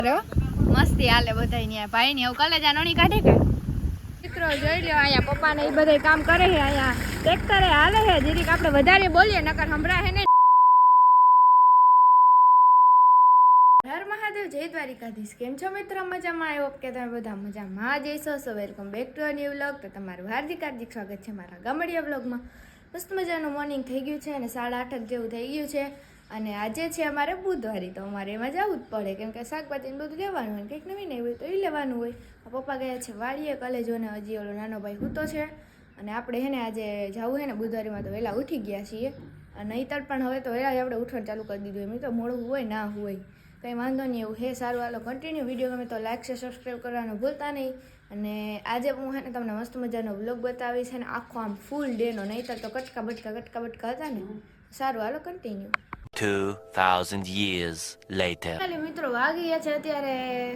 મસ્તી હાલે બધાય ન્યા ભાઈ ની હવે કલેજા નણી કાઢે કે મિત્રો જોઈ લ્યો અહીંયા પપ્પા ને એ બધા કામ કરે છે અહીંયા ટ્રેક્ટરે હાલે છે જીરીક આપણે વધારે બોલીએ નકર હમણાં હે ને હર મહાદેવ જય દ્વારિકાધીશ કેમ છો મિત્રો મજામાં આવ્યો કે તમે બધા મજામાં જઈશો so welcome back to a new vlog તો તમારું હાર્દિક સ્વાગત છે મારા ગામડિયા વ્લોગમાં મસ્ત મજાનું મોર્નિંગ થઈ ગયું છે અને 8:30 જેવું થઈ ગયું છે અને આજે છે અમારે બુધવારી તો અમારે એમાં જવું જ પડે કેમ કે શાકભાજી બધું લેવાનું હોય કંઈક નવીન હોય તો એ લેવાનું હોય પપ્પા ગયા છે વાડીએ કલેજો ને હજી ઓલો નાનો ભાઈ સૂતો છે અને આપણે હે ને આજે જવું હે ને બુધવારીમાં તો વહેલા ઉઠી ગયા છીએ અને નહીંતર પણ હવે તો વહેલા જ આપણે ઉઠવાનું ચાલુ કરી દીધું એમ તો મોડું હોય ના હોય કંઈ વાંધો નહીં એવું હે સારું હાલો કન્ટિન્યુ વિડીયો ગમે તો લાઈક છે સબસ્ક્રાઈબ કરવાનું ભૂલતા નહીં અને આજે હું હે ને તમને મસ્ત મજાનો વ્લોગ બતાવીશ અને આખો આમ ફૂલ ડેનો નહીંતર તો કટકા બટકા હતા ને સારું હાલો કન્ટિન્યુ 2000 years later મિત્રો વાગી ગયા છે અત્યારે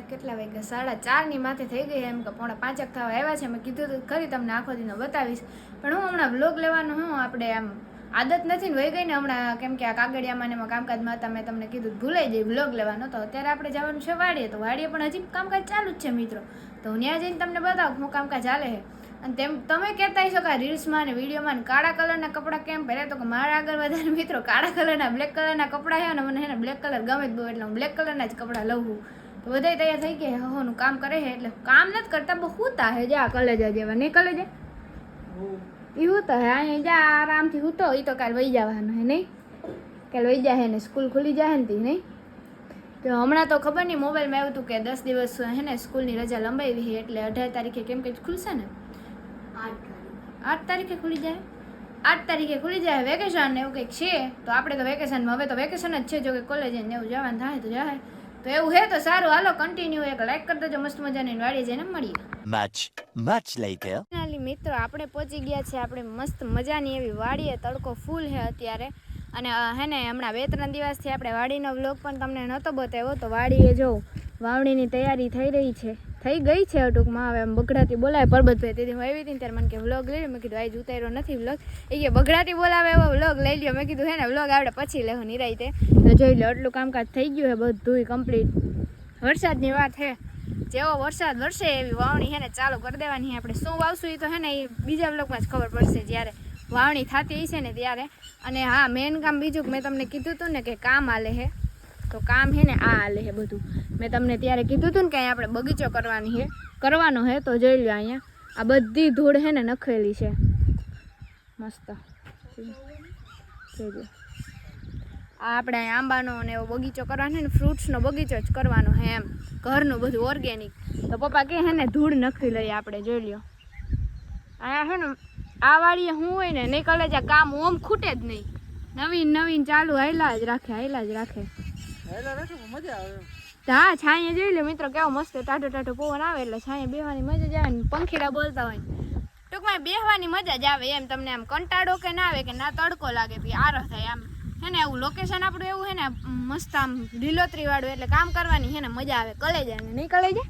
કેટલા વાગ્યા 4:30 ની માથે થઈ ગઈ એમ કે 4:45 થવા આવ્યા છે મેં કીધું તો ખરી તમને આખો દિનો બતાવીશ પણ હું હમણાં વ્લોગ લેવાનું હું આપણે આમ આદત નથી ને વહી ગઈ ને હમણાં કેમ કે આ કાગળિયામાં ને એમાં કામકાજમાં હતા મેં તમને કીધું ભૂલાઈ જાય વ્લોગ લેવાનો તો અત્યારે આપણે જવાનું છે વાડીએ તો વાડીએ પણ હજી કામકાજ ચાલુ જ છે મિત્રો તો હું ત્યાં જઈને તમને બતાવું હું કામકાજ ચાલે છે અને તમે કહેતા હશો કે રીલ્સમાં ને વિડીયોમાં કાળા કલરના કપડાં કેમ પહેરે તો કે મારા આગળ વધારે મિત્રો કાળા કલરના બ્લેક કલરના કપડાં છે અને મને હે ને બ્લેક કલર ગમે જ બહુ એટલે હું બ્લેક કલરના જ કપડાં લઉં તો બધાય તૈયાર થઈ ગયા હોનું કામ કરે છે એટલે કામ નથી કરતા બહુ હુતા હે જા કલેજા જેવા નહીં કલેજા એ હુતા હે અહીંયા જા આરામથી હુતો એ તો કાલ વહી જવાનો હે નહીં કાલ વહી જાય ને સ્કૂલ ખુલી જાય ને નહીં તો હમણાં તો ખબર નહીં મોબાઈલમાં આવ્યું હતું કે 10 દિવસ હે ને સ્કૂલની રજા લંબાવી છે એટલે 18 તારીખે કેમ કે ખુલશે ને 8 તારીખે ખુલી જાય 8 તારીખે ખુલી જાય વેકેશન ને એવું કંઈક છે તો આપણે તો વેકેશનમાં હવે તો વેકેશન જ છે જો કે કોલેજ ને એવું જવાનું થાય તો જાય તો એવું હે તો સારું હાલો કન્ટિન્યુ એક લાઈક કરી દેજો મસ્ત મજાની વાડીએ જઈને મળીએ much later મિત્રો આપણે પહોંચી ગયા છે આપણે મસ્ત મજાની એવી વાડીએ તડકો ફૂલ છે અત્યારે અને હે ને હમણાં 2-3 દિવસથી આપણે વાડીનો વ્લોગ પણ તમને નહોતો બતાવ્યો તો વાડીએ જો વાવણીની તૈયારી થઈ રહી છે થઈ ગઈ છે ટૂંકમાં હવે આમ બગડાતી બોલાવે પરબતભાઈ તેથી હું આવી હતી ત્યારે મને કે વ્લોગ લઈ લો મેં કીધું આજ ઉતાર્યો નથી વ્લોગ એ કે બગડાતી બોલાવે એવો વ્લોગ લઈ લ્યો મેં કીધું હે ને વ્લોગ આપણે પછી લેવું નિરાયતે તો જોઈ લો એટલું કામકાજ થઈ ગયું છે બધું કમ્પ્લીટ વરસાદની વાત છે જેવો વરસાદ વરસે એવી વાવણી હે ને ચાલુ કરી દેવાની આપણે શું વાવશું એ તો હે ને એ બીજા વ્લોગમાં જ ખબર પડશે જ્યારે વાવણી થતી હશે ને ત્યારે અને હા મેઇન કામ બીજું મેં તમને કીધું હતું ને કે કામ હાલે છે તો કામ હે ને આ હાલે છે બધું મેં તમને ત્યારે કીધું હતું ને કે અહીંયા આપણે બગીચો કરવાનો છે તો જોઈ લો અહીંયા આ બધી ધૂળ છે ને નખેલી છે મસ્ત જોઈ લો આ આપણે અહીંયા આંબાનો ને એવો બગીચો કરવાનો ને ફ્રૂટ્સનો બગીચો જ કરવાનો છે એમ ઘરનું બધું ઓર્ગેનિક તો પપ્પા કહે છે ને ધૂળ નખી લઈએ આપણે જોઈ લ્યો અહીંયા છે ને આ વાડીએ શું હોય ને નહીં કલે જ કામ ઓમ ખૂટે જ નહીં નવીન ચાલુ હાયલા જ રાખે હા છાંયે જોઈ લે મિત્રો કેવો મસ્ત ટાઢો પવન આવે એટલે છાંયે બેહવાની મજા જ આવે ને પંખીડા બોલતા હોય ટૂંકમાં બેહવાની મજા જ આવે એમ તમને આમ કંટાળો કે ના આવે કે ના તડકો લાગે પછી આરો થાય આમ હે ને એવું લોકેશન આપણું એવું હે ને મસ્ત આમ લીલોતરી વાળું એટલે કામ કરવાની હે ને મજા આવે કલેજા ને નહીં કલેજા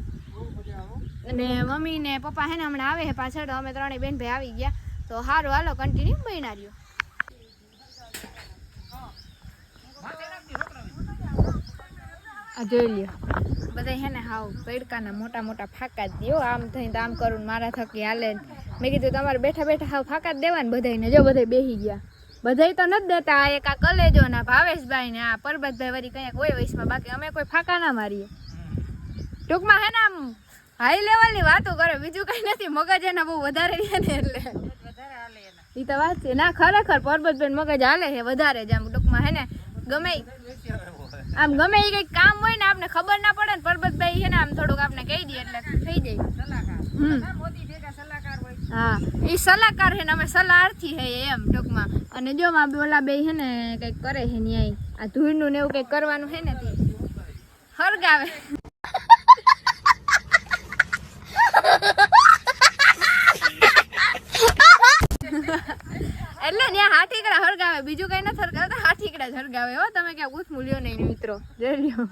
અને મમ્મી ને પપ્પા હે ને હમણાં આવે છે પાછળ તો અમે ત્રણેય બેન ભાઈ આવી ગયા તો સારું હાલો કન્ટિન્યુ બન્યા રહ્યો આ જોઈ લ્યો બધા હે ને હાવ પેડકાના મોટા ફાકા જ દો આમ થઈને આમ કરું મારા થકી હાલે મેં કીધું તમારે બેઠા હાવ ફાકા જ દેવા ને બધાને જો બધા બેસી ગયા બધાય તો નથી દેતા આ એક આ કલેજો ના ભાવેશભાઈ ને આ પરબતભાઈ વળી કંઈક હોય વયસમાં બાકી અમે કોઈ ફાકા ના મારીએ ટૂંકમાં હે ને આમ હાઈ લેવલની વાતો કરે બીજું કઈ નથી મગજ એના બહુ વધારે રહે ને એટલે એ તો વાત છે ના ખરેખર પરબતભાઈ મગજ હાલે છે વધારે જ આમ ટૂંકમાં હે ને ગમે એ કંઈક કામ હોય ને આપણે ખબર ના પડે ને પરબતભાઈ છે ને આમ થોડુંક આપણે કહી દઈએ એટલે થઈ જાય હા એ સલાહકાર છે ને અમે સલાહાર્થી હે એમ ટૂંકમાં અને જો માં બોલા બે છે ને કંઈક કરે છે ન્યાય આ ધૂળનું ને એવું કંઈક કરવાનું છે ને તે હરગાવે એટલે ત્યાં હાથીકડા હરગાવે બીજું કઈ નથી હરગાવતા હાથીકડા જ હરગાવે હો તમે ક્યાં પૂછ લ્યો નહીં મિત્રો જોઈ લ્યો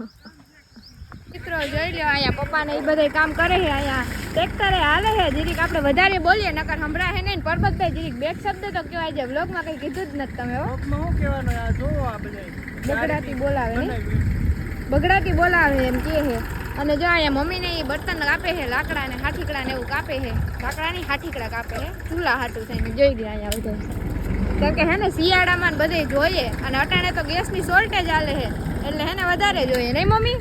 અહીંયા પપ્પા ને એ બધા કામ કરે છે અહીંયા ટ્રેક્ટરે હાલે છે જીરીક આપણે વધારે બોલીએ નકર હમણાં હે ને પરબતભાઈ જીરીક બેક શબ્દ તો કહેવાય છે વ્લોગમાં કઈ કીધું જ નથી તમે હો બગડાતી બોલાવે એમ કે છે અને જો અહીંયા મમ્મીને એ બર્તન કાપે છે, લાકડા ને હાથીકડા ને એવું કાપે છે. લાકડાની હાથીકડા કાપે છે ચૂલા હાટું થઈને. જોઈ ગયા અહીંયા બધે તો કે હે ને શિયાળામાં બધે જોઈએ અને અટાણે તો ગેસની શોર્ટેજ હાલે છે એટલે હે ને વધારે જોઈએ નહીં મમ્મી?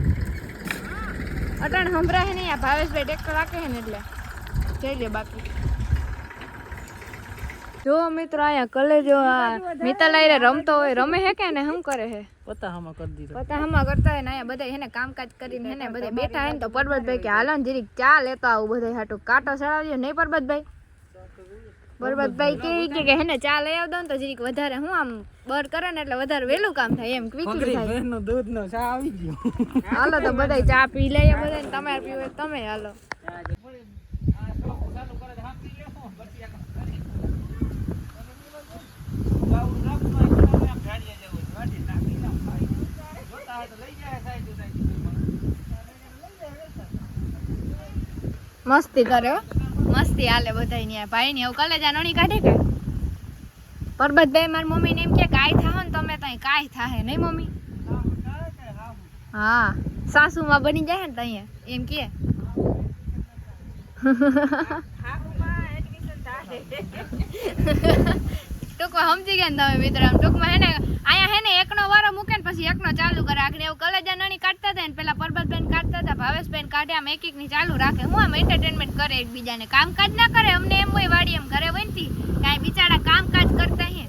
અટાણે સંભળાય નહીં. આ ભાવેશભાઈ ટ્રેક્ટર રાખે છે ને એટલે જોઈ લે. બાકી જો મિત્રો અહીંયા કલે જો મિતાલાઈ રમતો હોય, રમે હે કે ને શું કરે છે? પતાહામાં કરી દીધો. પતાહામાં કરતા હોય ને અહીંયા બધા હેને કામકાજ કરીને હેને બધે બેઠા હે ને તો પરબતભાઈ કે હાલો ને જરીક ચા લેતા આવું બધા હાટું કાંટો ચડાવ્યો નહીં પરબતભાઈ? પરબતભાઈ કે હેને ચા લઈ આવ દો ને તો જરીક વધારે હું આમ બર કરે ને એટલે વધારે વહેલું કામ થાય એમ ક્વિકલી થાય. બહેનનો દૂધનો ચા આવી ગયો. હાલો તો બધા ચા પી લઈએ બધા, તમે પીવો તમે હાલો. મસ્તી કરે હો, મસ્તી હાલે બધાય ન્યા. ભાઈ ની હવે કલેજા નણી કાઢે કે પરબતભાઈ મારી મમ્મી ને એમ કે કાઈ થાહો ને તમે તઈ કાઈ થાહે નહીં મમ્મી? હા સાસુમાં બની જાય ને તઈ એમ કે ટૂંકમાં સમજી ગયા ને તમે મિત્રો. ટૂંકમાં હે ને અહીંયા હે ને એકનો વારો મૂકે ને પછી એકનો ચાલુ કરે. આગળ એવું કલેજા નણી કાઢતા હતા ને પેલા પરબતભાઈ કાઢતા હતા, ભાવેશભાઈ કાઢે, આમ એક ની ચાલુ રાખે. હું આમ એન્ટરટેનમેન્ટ કરે એકબીજાને. કામકાજ ના કરે અમને એમ હોય વાડી એમ ઘરે હોય ને કાંઈ બિચારા કામકાજ કરતા હે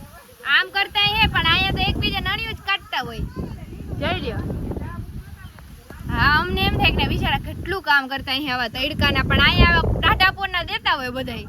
આમ કરતા હે પણ અહીંયા તો એકબીજા નણીઓ જ કાઢતા હોય. જોઈ લ્યો. હા અમને એમ થાય કે બિચારા કેટલું કામ કરતા હે આવા તડકાના, પણ અહીંયા ટાઢાપોરના દેતા હોય બધાય.